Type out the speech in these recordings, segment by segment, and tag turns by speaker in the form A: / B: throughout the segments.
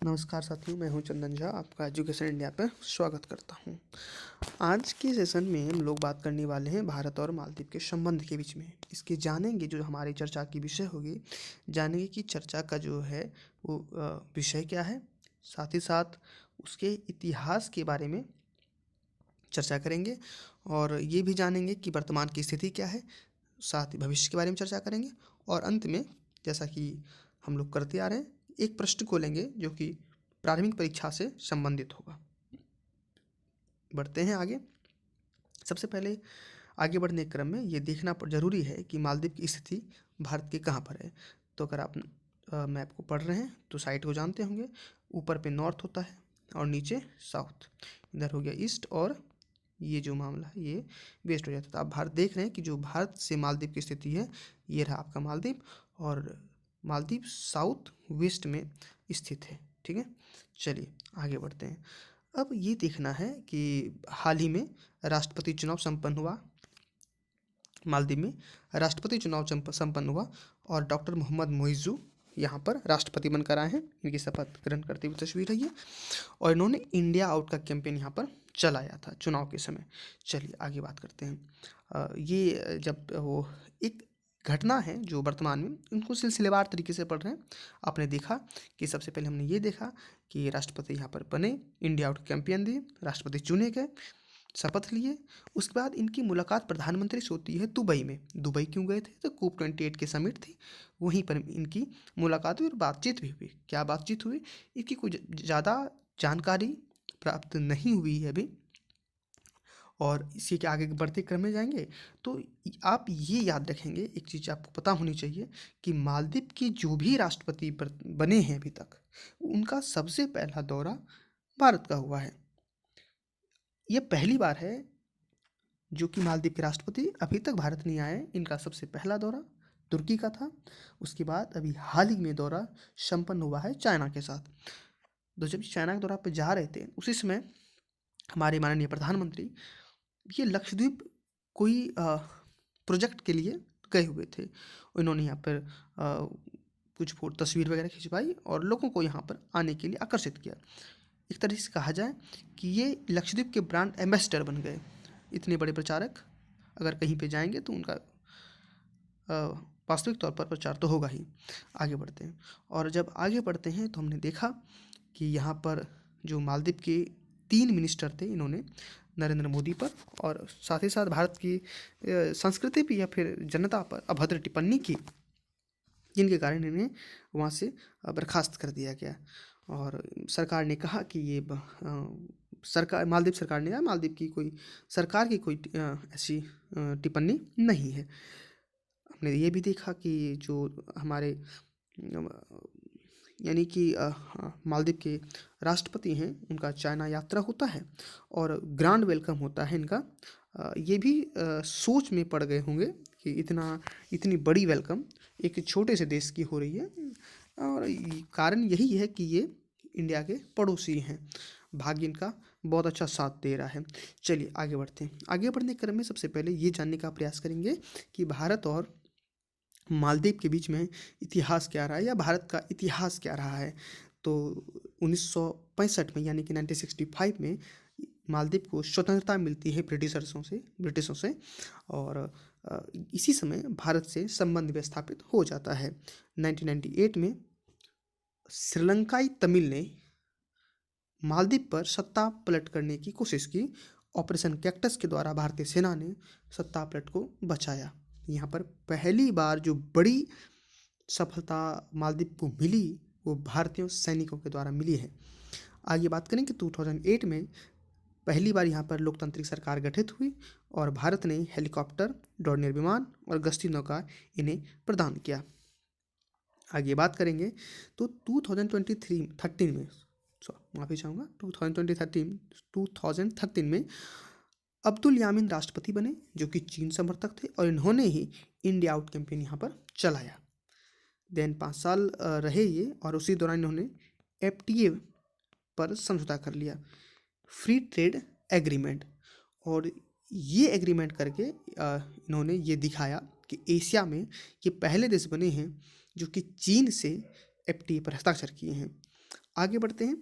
A: नमस्कार साथियों, मैं हूं चंदन झा, आपका एजुकेशन इंडिया पे स्वागत करता हूं। आज के सेशन में हम लोग बात करने वाले हैं भारत और मालदीव के संबंध के बीच में। इसके जानेंगे जो हमारी चर्चा की विषय होगी, जानेंगे कि चर्चा का जो है वो विषय क्या है, साथ ही साथ उसके इतिहास के बारे में चर्चा करेंगे और ये भी जानेंगे कि वर्तमान की स्थिति क्या है, साथ ही भविष्य के बारे में चर्चा करेंगे और अंत में जैसा कि हम लोग करते आ रहे हैं, एक प्रश्न को लेंगे जो कि प्राथमिक परीक्षा से संबंधित होगा। बढ़ते हैं आगे। सबसे पहले आगे बढ़ने के क्रम में ये देखना ज़रूरी है कि मालदीव की स्थिति भारत के कहाँ पर है। तो अगर आप मैप को पढ़ रहे हैं तो साइड को जानते होंगे, ऊपर पे नॉर्थ होता है और नीचे साउथ, इधर हो गया ईस्ट और ये जो मामला है ये वेस्ट हो जाता है। तो आप भारत देख रहे हैं कि जो भारत से मालदीव की स्थिति है, ये रहा आपका मालदीव और मालदीव साउथ वेस्ट में स्थित है। ठीक है, चलिए आगे बढ़ते हैं। अब ये देखना है कि हाल ही में राष्ट्रपति चुनाव संपन्न हुआ, मालदीव में राष्ट्रपति चुनाव संपन्न हुआ और डॉक्टर मोहम्मद मोइज़ू यहाँ पर राष्ट्रपति बनकर आए हैं। इनकी शपथ ग्रहण करते हुए तस्वीर है ये, और इन्होंने इंडिया आउट का कैंपेन यहाँ पर चलाया था चुनाव के समय। चलिए आगे बात करते हैं। ये जब वो एक घटना है जो वर्तमान में उनको सिलसिलेवार तरीके से पढ़ रहे हैं। आपने देखा कि सबसे पहले हमने ये देखा कि राष्ट्रपति यहाँ पर बने, इंडिया आउट कैंपेन दिए, राष्ट्रपति चुने गए, शपथ लिए। उसके बाद इनकी मुलाकात प्रधानमंत्री से होती है दुबई में। दुबई क्यों गए थे? तो COP28 की समिट थी, वहीं पर इनकी मुलाकात हुई और बातचीत भी हुई। क्या बातचीत हुई, इसकी कोई ज़्यादा जानकारी प्राप्त नहीं हुई है अभी, और इसी के आगे बढ़ते क्रम में जाएंगे तो आप ये याद रखेंगे, एक चीज़ आपको पता होनी चाहिए कि मालदीव के जो भी राष्ट्रपति बने हैं अभी तक, उनका सबसे पहला दौरा भारत का हुआ है। ये पहली बार है जो कि मालदीव के राष्ट्रपति अभी तक भारत नहीं आए। इनका सबसे पहला दौरा तुर्की का था, उसके बाद अभी हाल ही में दौरा संपन्न हुआ है चाइना के साथ। तो जब चाइना के दौरा पर जा रहे थे उसी समय हमारे माननीय प्रधानमंत्री ये लक्षद्वीप कोई प्रोजेक्ट के लिए गए हुए थे। उन्होंने यहाँ पर कुछ तस्वीर वगैरह खिंचवाई और लोगों को यहाँ पर आने के लिए आकर्षित किया। एक तरह से कहा जाए कि ये लक्षद्वीप के ब्रांड एम्बेसडर बन गए। इतने बड़े प्रचारक अगर कहीं पे जाएंगे तो उनका वास्तविक तौर पर प्रचार तो होगा ही। आगे बढ़ते हैं, और जब आगे बढ़ते हैं तो हमने देखा कि यहाँ पर जो मालदीव के 3 मिनिस्टर थे, इन्होंने नरेंद्र मोदी पर और साथ ही साथ भारत की संस्कृति पर या फिर जनता पर अभद्र टिप्पणी की, जिनके कारण इन्हें वहाँ से बर्खास्त कर दिया गया। और सरकार ने कहा कि ये सरकार मालदीव सरकार ने कहा मालदीव की कोई सरकार की कोई ऐसी टिप्पणी नहीं है। हमने ये भी देखा कि जो हमारे यानी कि मालदीव के राष्ट्रपति हैं, उनका चाइना यात्रा होता है और ग्रैंड वेलकम होता है इनका। ये भी सोच में पड़ गए होंगे कि इतनी बड़ी वेलकम एक छोटे से देश की हो रही है, और कारण यही है कि ये इंडिया के पड़ोसी हैं। भाग्य इनका बहुत अच्छा साथ दे रहा है। चलिए आगे बढ़ते हैं। आगे बढ़ने के क्रम में सबसे पहले ये जानने का प्रयास करेंगे कि भारत और मालदीव के बीच में इतिहास क्या रहा है या भारत का इतिहास क्या रहा है। तो 1965 में यानी कि 1965 में मालदीव को स्वतंत्रता मिलती है ब्रिटिशों से और इसी समय भारत से संबंध विस्थापित हो जाता है। 1998 में श्रीलंकाई तमिल ने मालदीव पर सत्ता पलट करने की कोशिश की। ऑपरेशन कैक्टस के द्वारा भारतीय सेना ने सत्ता पलट को बचाया। यहाँ पर पहली बार जो बड़ी सफलता मालदीव को मिली वो भारतीय सैनिकों के द्वारा मिली है। आगे बात करें कि 2008 में पहली बार यहाँ पर लोकतांत्रिक सरकार गठित हुई और भारत ने हेलीकॉप्टर, डोर्नियर विमान और गश्ती नौका इन्हें प्रदान किया। आगे बात करेंगे तो 2013 में माफ़ी चाहूँगा 2013 में अब्दुल यामीन राष्ट्रपति बने, जो कि चीन समर्थक थे, और इन्होंने ही इंडिया आउट कैंपेन यहाँ पर चलाया। देन 5 साल रहे ये, और उसी दौरान इन्होंने FTA पर समझौता कर लिया, फ्री ट्रेड एग्रीमेंट। और ये एग्रीमेंट करके इन्होंने ये दिखाया कि एशिया में ये पहले देश बने हैं जो कि चीन से FTA पर हस्ताक्षर किए हैं। आगे बढ़ते हैं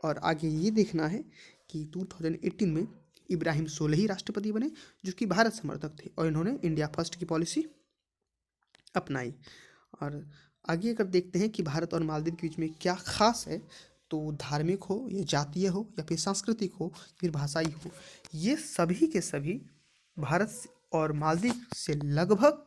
A: और आगे ये देखना है कि 2018 में इब्राहिम सोलही राष्ट्रपति बने, जो कि भारत समर्थक थे और इन्होंने इंडिया फर्स्ट की पॉलिसी अपनाई। और आगे अगर देखते हैं कि भारत और मालदीव के बीच में क्या खास है, तो धार्मिक हो या जातीय हो या फिर सांस्कृतिक हो फिर भाषाई हो, ये सभी के सभी और मालदीव से लगभग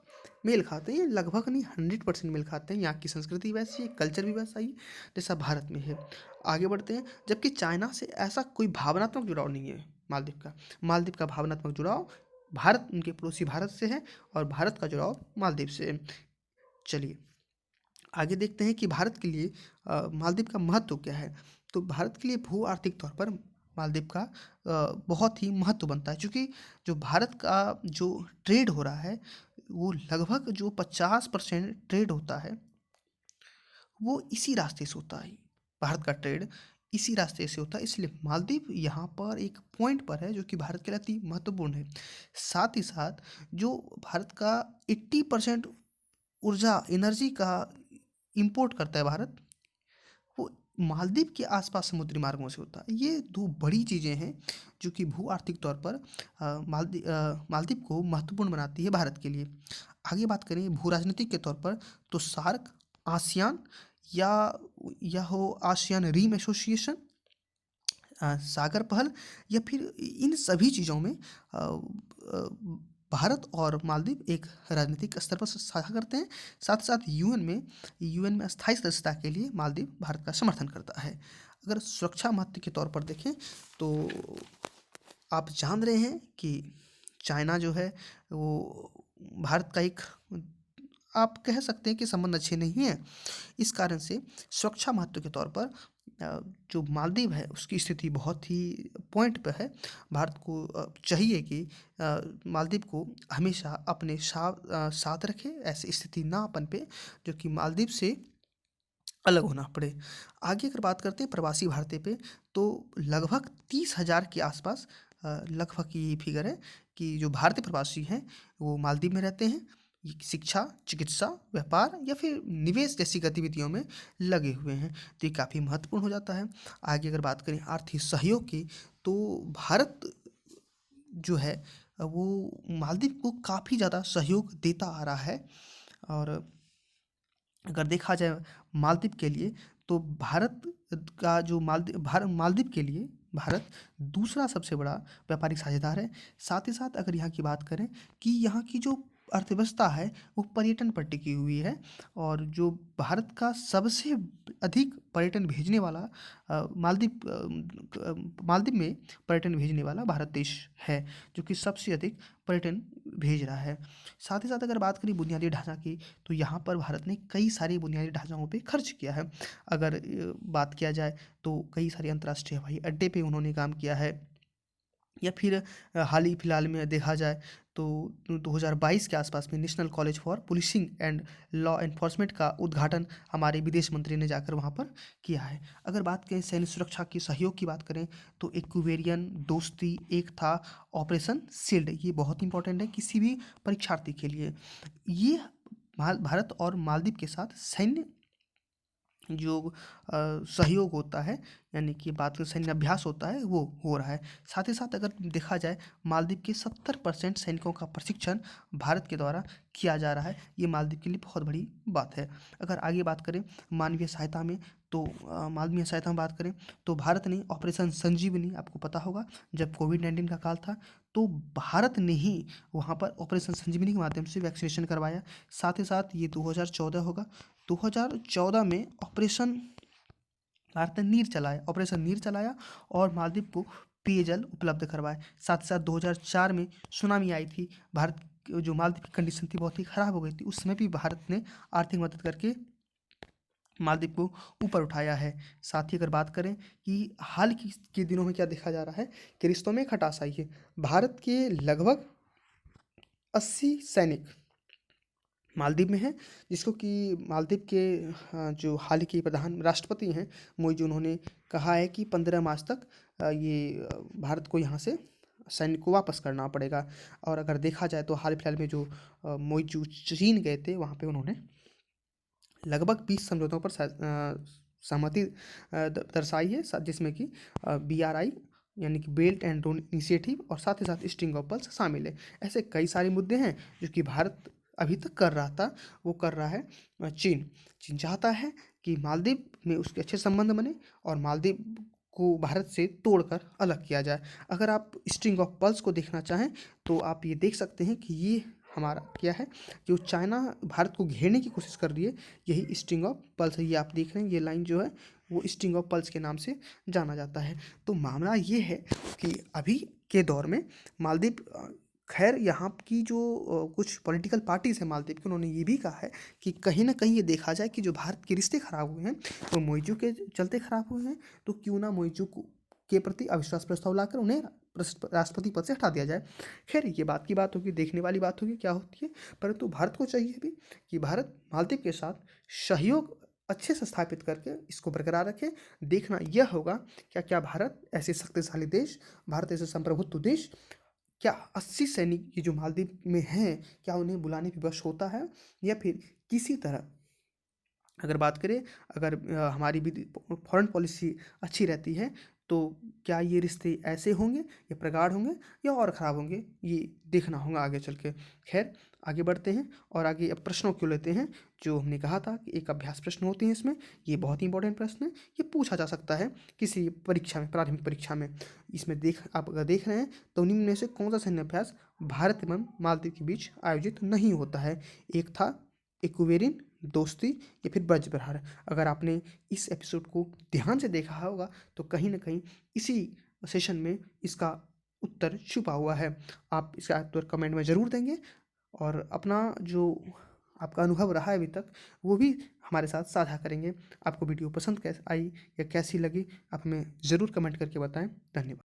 A: मेल खाते हैं। ये लगभग नहीं, 100% मेल खाते हैं। यहाँ की संस्कृति वैसी है, कल्चर भी वैसा ही है जैसा भारत में है। आगे बढ़ते हैं। जबकि चाइना से ऐसा कोई भावनात्मक जुड़ाव नहीं है मालदीव का भावनात्मक जुड़ाव भारत, उनके पड़ोसी भारत से है और भारत का जुड़ाव मालदीव से है। चलिए आगे देखते हैं कि भारत के लिए मालदीव का महत्व क्या है। तो भारत के लिए भू आर्थिक तौर पर मालदीव का बहुत ही महत्व बनता है, क्योंकि जो भारत का जो ट्रेड हो रहा है, वो लगभग जो 50% ट्रेड होता है वो इसी रास्ते से होता है। भारत का ट्रेड इसी रास्ते से होता है, इसलिए मालदीव यहाँ पर एक पॉइंट पर है जो कि भारत के लिए अति महत्वपूर्ण है। साथ ही साथ जो भारत का 80% ऊर्जा एनर्जी का इंपोर्ट करता है भारत, वो मालदीव के आसपास समुद्री मार्गों से होता है। ये दो बड़ी चीज़ें हैं जो कि भू आर्थिक तौर पर मालदीव को महत्वपूर्ण बनाती है भारत के लिए। आगे बात करें भू राजनीतिक के तौर पर, तो सार्क, आसियान या हो आसियान रीम एसोसिएशन, सागर पहल, या फिर इन सभी चीज़ों में भारत और मालदीव एक राजनीतिक स्तर पर साझा करते हैं। साथ साथ यूएन में अस्थायी सदस्यता के लिए मालदीव भारत का समर्थन करता है। अगर सुरक्षा महत्व के तौर पर देखें तो आप जान रहे हैं कि चाइना जो है वो भारत का एक, आप कह सकते हैं कि संबंध अच्छे नहीं हैं। इस कारण से सुरक्षा महत्व के तौर पर जो मालदीव है उसकी स्थिति बहुत ही पॉइंट पे है। भारत को चाहिए कि मालदीव को हमेशा अपने साथ रखे, ऐसी स्थिति ना पनपे जो कि मालदीव से अलग होना पड़े। आगे अगर बात करते हैं प्रवासी भारतीय पे, तो लगभग 30,000 के आसपास लगभग ये फिगर है कि जो भारतीय प्रवासी हैं वो मालदीव में रहते हैं। ये शिक्षा, चिकित्सा, व्यापार या फिर निवेश जैसी गतिविधियों में लगे हुए हैं, तो ये काफ़ी महत्वपूर्ण हो जाता है। आगे अगर बात करें आर्थिक सहयोग की, तो भारत जो है वो मालदीव को काफ़ी ज़्यादा सहयोग देता आ रहा है। और अगर देखा जाए मालदीव के लिए, तो भारत का जो मालदीव के लिए भारत दूसरा सबसे बड़ा व्यापारिक साझेदार है। साथ ही साथ अगर यहाँ की बात करें कि यहाँ की जो अर्थव्यवस्था है वो पर्यटन पर टिकी हुई है, और जो भारत का सबसे अधिक पर्यटन भेजने वाला मालदीव में पर्यटन भेजने वाला भारत देश है, जो कि सबसे अधिक पर्यटन भेज रहा है। साथ ही साथ अगर बात करें बुनियादी ढांचा की, तो यहाँ पर भारत ने कई सारे बुनियादी ढांचाओं पे खर्च किया है। अगर बात किया जाए तो कई सारे अंतर्राष्ट्रीय हवाई अड्डे पे उन्होंने काम किया है, या फिर हाल ही फिलहाल में देखा जाए तो 2022 के आसपास में national college for policing and law enforcement का उद्घाटन हमारे विदेश मंत्री ने जाकर वहाँ पर किया है। अगर बात करें सैन्य सुरक्षा की सहयोग की बात करें, तो इक्विवेरियन, दोस्ती, एकता, ऑपरेशन शील्ड, ये बहुत इंपॉर्टेंट है किसी भी परीक्षार्थी के लिए। ये भारत और मालदीव के साथ सैन्य जो सहयोग होता है, यानी कि बात करें सैन्य अभ्यास होता है, वो हो रहा है। साथ ही साथ अगर देखा जाए मालदीव के 70% सैनिकों का प्रशिक्षण भारत के द्वारा किया जा रहा है। ये मालदीव के लिए बहुत बड़ी बात है। अगर आगे बात करें मानवीय सहायता में, तो मानवीय सहायता में बात करें तो भारत ने ऑपरेशन संजीवनी, आपको पता होगा जब कोविड-19 का काल था, तो भारत ने ही वहाँ पर ऑपरेशन संजीवनी के माध्यम से वैक्सीनेशन करवाया। साथ ही साथ ये 2014 होगा, 2014 में ऑपरेशन नीर चलाया और मालदीव को पेयजल उपलब्ध करवाया। साथ ही साथ 2004 में सुनामी आई थी, जो मालदीव की कंडीशन थी बहुत ही ख़राब हो गई थी, उस समय भी भारत ने आर्थिक मदद करके मालदीव को ऊपर उठाया है। साथ ही अगर बात करें कि हाल के दिनों में क्या देखा जा रहा है कि रिश्तों में खटास आई है। भारत के लगभग 80 सैनिक मालदीव में है, जिसको कि मालदीव के जो हाल के प्रधान राष्ट्रपति हैं मोइज़, उन्होंने कहा है कि 15 मार्च तक भारत को यहाँ से सैनिक को वापस करना पड़ेगा। और अगर देखा जाए तो हाल फिलहाल में जो मोइज़ चीन गए थे, वहाँ पे उन्होंने लगभग 20 समझौतों पर सहमति दर्शाई है, जिसमें कि BRI यानी कि बेल्ट एंड रोड इनिशिएटिव और साथ ही साथ स्ट्रिंग ऑफ पर्ल्स शामिल है। ऐसे कई सारे मुद्दे हैं जो कि भारत अभी तक कर रहा था, वो कर रहा है चीन। चीन चाहता है कि मालदीव में उसके अच्छे संबंध बने और मालदीव को भारत से तोड़कर अलग किया जाए। अगर आप स्ट्रिंग ऑफ पर्ल्स को देखना चाहें तो आप ये देख सकते हैं कि ये हमारा क्या है, जो चाइना भारत को घेरने की कोशिश कर रही है, यही स्ट्रिंग ऑफ पर्ल्स है। ये आप देख रहे हैं, ये लाइन जो है वो स्ट्रिंग ऑफ पर्ल्स के नाम से जाना जाता है। तो मामला ये है कि अभी के दौर में मालदीव खैर यहाँ की जो कुछ पॉलिटिकल पार्टीज़ हैं मालदीव की, उन्होंने ये भी कहा है कि कहीं न कहीं ये देखा जाए कि जो भारत के रिश्ते ख़राब हुए हैं वो मोइज़ू के चलते ख़राब हुए हैं, तो क्यों ना मोइज़ू को के प्रति अविश्वास प्रस्ताव लाकर उन्हें राष्ट्रपति पद से हटा दिया जाए। खैर ये बात की बात होगी, देखने वाली बात होगी क्या होती है, परंतु भारत को चाहिए भी कि भारत मालदीव के साथ सहयोग अच्छे से स्थापित करके इसको बरकरार रखे। देखना यह होगा क्या भारत ऐसे शक्तिशाली देश, भारत ऐसे संप्रभुत्व देश, क्या 80 सैनिक ये जो मालदीव में हैं, क्या उन्हें बुलाने पे वश होता है, या फिर किसी तरह अगर बात करें, अगर हमारी भी फॉरेन पॉलिसी अच्छी रहती है तो क्या ये रिश्ते ऐसे होंगे या प्रगाढ़ होंगे या और ख़राब होंगे, ये देखना होगा आगे चल के। खैर आगे बढ़ते हैं और आगे अब प्रश्नों को लेते हैं। जो हमने कहा था कि एक अभ्यास प्रश्न होते हैं इसमें, ये बहुत ही इंपॉर्टेंट प्रश्न है, ये पूछा जा सकता है किसी परीक्षा में, प्रारंभिक परीक्षा में। इसमें आप अगर देख रहे हैं तो निम्न में से कौन सा सैन्य अभ्यास भारत एवं मालदीव के बीच आयोजित नहीं होता है। एक था इक्वेरिन, दोस्ती, या फिर ब्रज विहार। अगर आपने इस एपिसोड को ध्यान से देखा होगा तो कहीं न कहीं इसी सेशन में इसका उत्तर छुपा हुआ है। आप इसका उत्तर कमेंट में ज़रूर देंगे और अपना जो आपका अनुभव रहा है अभी तक वो भी हमारे साथ साझा करेंगे। आपको वीडियो पसंद कैसे आई या कैसी लगी, आप हमें ज़रूर कमेंट करके बताएँ। धन्यवाद।